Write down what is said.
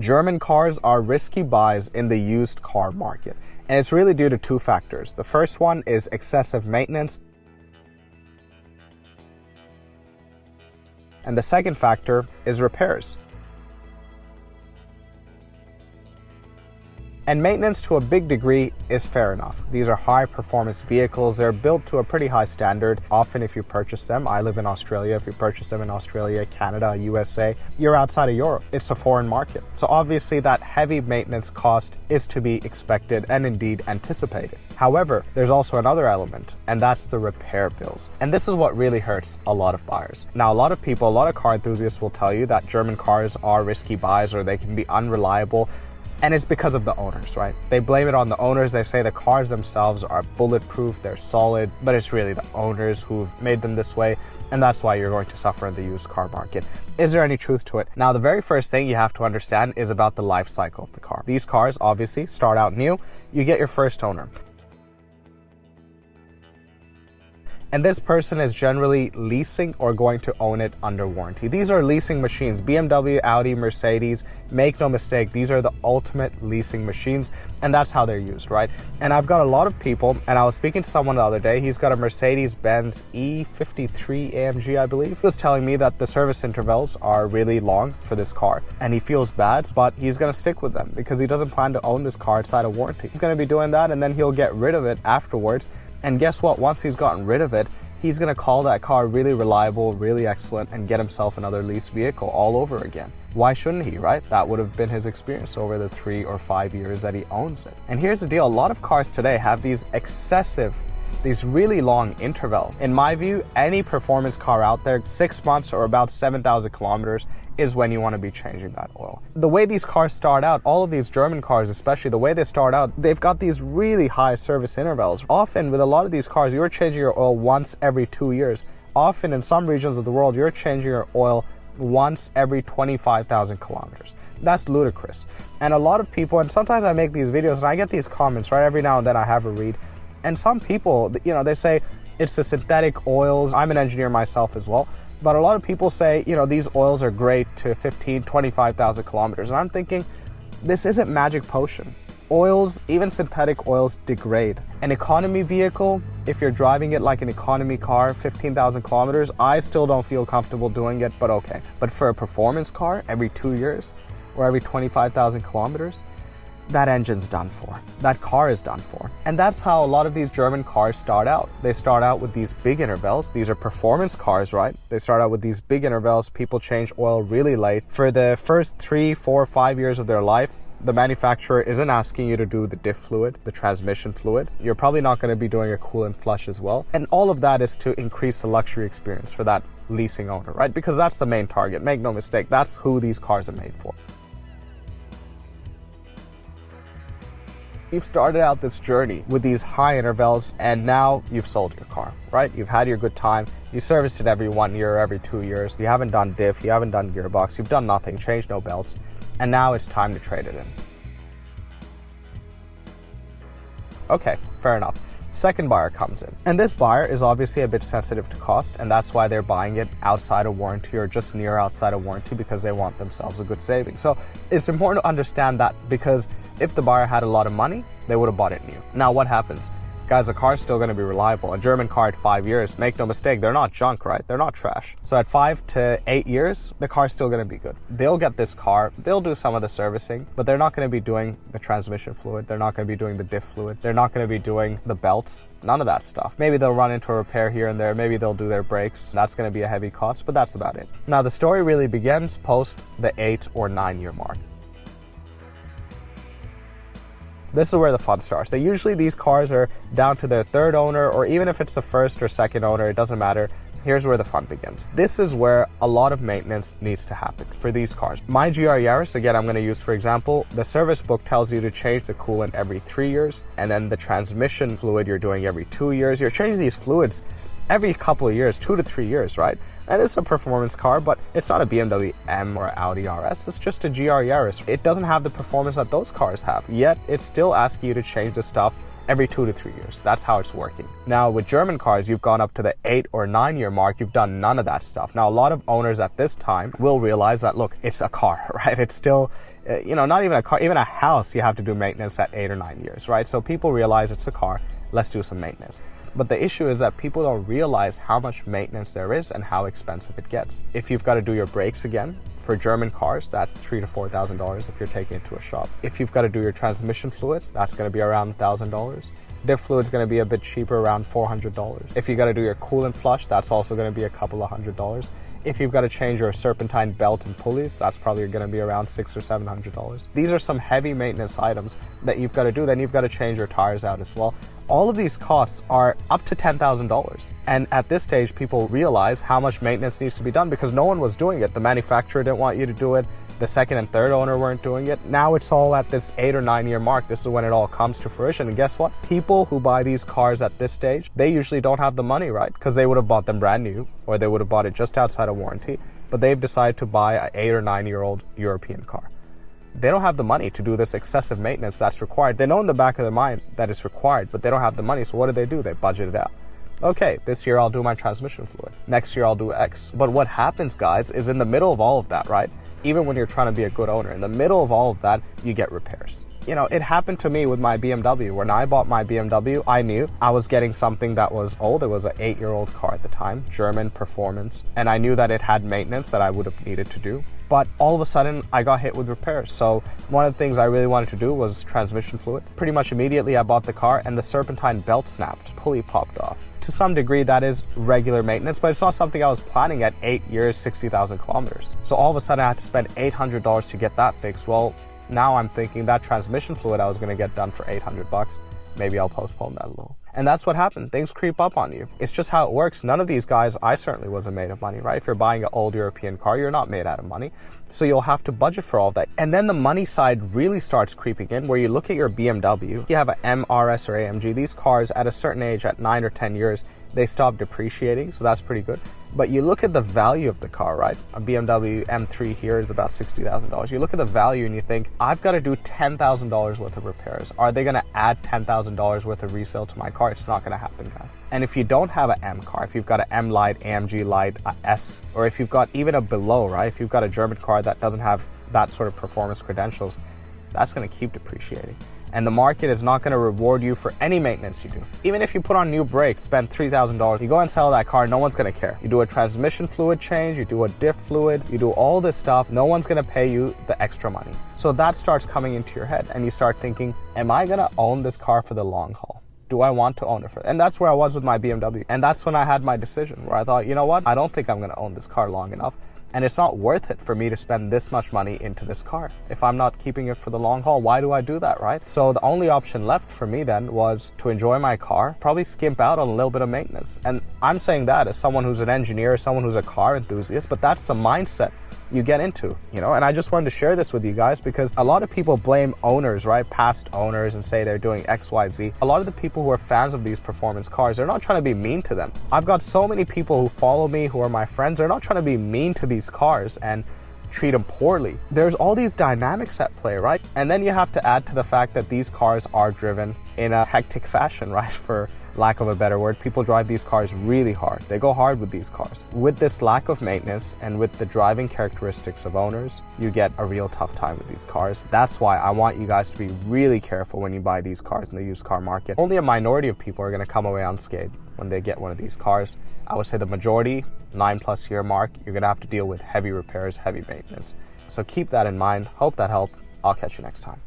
German cars are risky buys in the used car market, and it's really due to two factors. The first one is excessive maintenance, and the second factor is repairs. And maintenance to a big degree is fair enough. These are high performance vehicles. They're built to a pretty high standard. Often if you purchase them, I live in Australia, if you purchase them in Australia, Canada, USA, you're outside of Europe. It's a foreign market. So obviously that heavy maintenance cost is to be expected and indeed anticipated. However, there's also another element, and that's the repair bills. And this is what really hurts a lot of buyers. Now, a lot of people, a lot of car enthusiasts will tell you that German cars are risky buys or they can be unreliable. And it's because of the owners, right? They blame it on the owners. They say the cars themselves are bulletproof, they're solid, but it's really the owners who've made them this way. And that's why you're going to suffer in the used car market. Is there any truth to it? Now, the very first thing you have to understand is about the life cycle of the car. These cars obviously start out new. You get your first owner. And this person is generally leasing or going to own it under warranty. These are leasing machines. BMW, Audi, Mercedes, make no mistake, these are the ultimate leasing machines, and that's how they're used, right? And I've got a lot of people, and I was speaking to someone the other day, he's got a Mercedes-Benz E53 AMG, I believe. He was telling me that the service intervals are really long for this car, and he feels bad, but he's gonna stick with them because he doesn't plan to own this car outside of warranty. He's gonna be doing that, and then he'll get rid of it afterwards. And guess what? Once he's gotten rid of it, he's going to call that car really reliable, really excellent, and get himself another leased vehicle all over again. Why shouldn't he, right? That would have been his experience over the 3 or 5 years that he owns it. And here's the deal. A lot of cars today have these really long intervals. In my view, any performance car out there, 6 months or about 7,000 kilometers is when you want to be changing that oil. The way these cars start out, all of these German cars especially, the way they start out, they've got these really high service intervals. Often with a lot of these cars, you're changing your oil once every 2 years. Often in some regions of the world, you're changing your oil once every 25,000 kilometers. That's ludicrous. And a lot of people, and sometimes I make these videos and I get these comments, right? Every now and then I have a read. And some people, they say it's the synthetic oils. I'm an engineer myself as well. But a lot of people say, these oils are great to 15, 25,000 kilometers. And I'm thinking, this isn't magic potion. Oils, even synthetic oils, degrade. An economy vehicle, if you're driving it like an economy car, 15,000 kilometers, I still don't feel comfortable doing it, but okay. But for a performance car, every 2 years or every 25,000 kilometers, that engine's done for. That car is done for. And that's how a lot of these German cars start out. They start out with these big intervals. These are performance cars, right? They start out with these big intervals. People change oil really late. For the first 3, 4, 5 years of their life, the manufacturer isn't asking you to do the diff fluid, the transmission fluid. You're probably not going to be doing a coolant flush as well. And all of that is to increase the luxury experience for that leasing owner, right? Because that's the main target. Make no mistake, that's who these cars are made for. You've started out this journey with these high intervals and now you've sold your car, right? You've had your good time. You serviced it every 1 year or every 2 years. You haven't done diff, you haven't done gearbox, you've done nothing, changed no belts, and now it's time to trade it in. Okay, fair enough. Second buyer comes in. And this buyer is obviously a bit sensitive to cost, and that's why they're buying it outside of warranty or just near outside of warranty because they want themselves a good saving. So it's important to understand that because if the buyer had a lot of money, they would have bought it new. Now what happens? Guys, the car's still going to be reliable. A German car at 5 years, make no mistake, they're not junk, right? They're not trash. So at 5 to 8 years, the car's still going to be good. They'll get this car, they'll do some of the servicing, but they're not going to be doing the transmission fluid. They're not going to be doing the diff fluid. They're not going to be doing the belts. None of that stuff. Maybe they'll run into a repair here and there. Maybe they'll do their brakes. That's going to be a heavy cost, but that's about it. Now the story really begins post the 8 or 9 year mark. This is where the fun starts. Usually these cars are down to their third owner, or even if it's the first or second owner, it doesn't matter. Here's where the fun begins. This is where a lot of maintenance needs to happen for these cars. My GR Yaris, again, I'm going to use for example, the service book tells you to change the coolant every 3 years, and then the transmission fluid you're doing every 2 years. You're changing these fluids every couple of years, 2 to 3 years, right? And it's a performance car, but it's not a BMW M or Audi RS. It's just a GR Yaris. It doesn't have the performance that those cars have, yet it's still asking you to change the stuff every 2 to 3 years. That's how it's working. Now with German cars, you've gone up to the 8 or 9 year mark. You've done none of that stuff. Now a lot of owners at this time will realize that, look, it's a car, right? It's still Not even a car, even a house, you have to do maintenance at 8 or 9 years, right? So people realize it's a car, let's do some maintenance. But the issue is that people don't realize how much maintenance there is and how expensive it gets. If you've got to do your brakes again, for German cars, that's $3,000 to $4,000 if you're taking it to a shop. If you've got to do your transmission fluid, that's going to be around $1,000. Diff fluid's going to be a bit cheaper, around $400. If you got to do your coolant flush, that's also going to be a couple of $100. If you've got to change your serpentine belt and pulleys, that's probably going to be around $600 or $700. These are some heavy maintenance items that you've got to do. Then you've got to change your tires out as well. All of these costs are up to $10,000. And at this stage, people realize how much maintenance needs to be done because no one was doing it. The manufacturer didn't want you to do it. The second and third owner weren't doing it. Now it's all at this 8 or 9 year mark. This is when it all comes to fruition. And guess what? People who buy these cars at this stage, they usually don't have the money, right? Because they would have bought them brand new, or they would have bought it just outside of warranty. But they've decided to buy an 8 or 9 year old European car. They don't have the money to do this excessive maintenance that's required. They know in the back of their mind that it's required, but they don't have the money. So what do? They budget it out. Okay, this year I'll do my transmission fluid. Next year I'll do X. But what happens, guys, is in the middle of all of that, right? Even when you're trying to be a good owner, in the middle of all of that, you get repairs. It happened to me with my BMW. When I bought my BMW, I knew I was getting something that was old. It was an 8-year-old car at the time, German performance. And I knew that it had maintenance that I would have needed to do. But all of a sudden, I got hit with repairs. So one of the things I really wanted to do was transmission fluid. Pretty much immediately, I bought the car and the serpentine belt snapped, pulley popped off. To some degree, that is regular maintenance, but it's not something I was planning at 8 years, 60,000 kilometers. So all of a sudden, I had to spend $800 to get that fixed. Well, now I'm thinking that transmission fluid I was going to get done for $800. Maybe I'll postpone that a little. And that's what happened. Things creep up on you. It's just how it works. None of these guys, I certainly wasn't made of money, right? If you're buying an old European car, you're not made out of money. So you'll have to budget for all of that. And then the money side really starts creeping in, where you look at your BMW, you have an M, RS, or AMG. These cars at a certain age, at 9 or 10 years, they stop depreciating, so that's pretty good. But you look at the value of the car, right? A BMW M3 here is about $60,000. You look at the value and you think, I've got to do $10,000 worth of repairs. Are they going to add $10,000 worth of resale to my car? It's not going to happen, guys. And if you don't have an M car, if you've got an M Lite, AMG Lite, a S, or if you've got even a below, right? If you've got a German car that doesn't have that sort of performance credentials, that's going to keep depreciating. And the market is not going to reward you for any maintenance you do. Even if you put on new brakes, spend $3,000, you go and sell that car, no one's going to care. You do a transmission fluid change, you do a diff fluid, you do all this stuff, no one's going to pay you the extra money. So that starts coming into your head and you start thinking, am I going to own this car for the long haul? Do I want to own it for? And that's where I was with my BMW. And that's when I had my decision where I thought, you know what? I don't think I'm going to own this car long enough. And it's not worth it for me to spend this much money into this car. If I'm not keeping it for the long haul, why do I do that, right? So the only option left for me then was to enjoy my car, probably skimp out on a little bit of maintenance. And I'm saying that as someone who's an engineer, someone who's a car enthusiast, but that's the mindset you get into, and I just wanted to share this with you guys because a lot of people blame owners, right? Past owners, and say they're doing X, Y, Z. A lot of the people who are fans of these performance cars, they're not trying to be mean to them. I've got so many people who follow me, who are my friends, they're not trying to be mean to these cars and treat them poorly. There's all these dynamics at play, right? And then you have to add to the fact that these cars are driven in a hectic fashion, right? For lack of a better word, people drive these cars really hard. They go hard with these cars. With this lack of maintenance and with the driving characteristics of owners, you get a real tough time with these cars. That's why I want you guys to be really careful when you buy these cars in the used car market. Only a minority of people are going to come away unscathed when they get one of these cars. I would say the majority, 9+ year mark, you're going to have to deal with heavy repairs, heavy maintenance. So keep that in mind. Hope that helped. I'll catch you next time.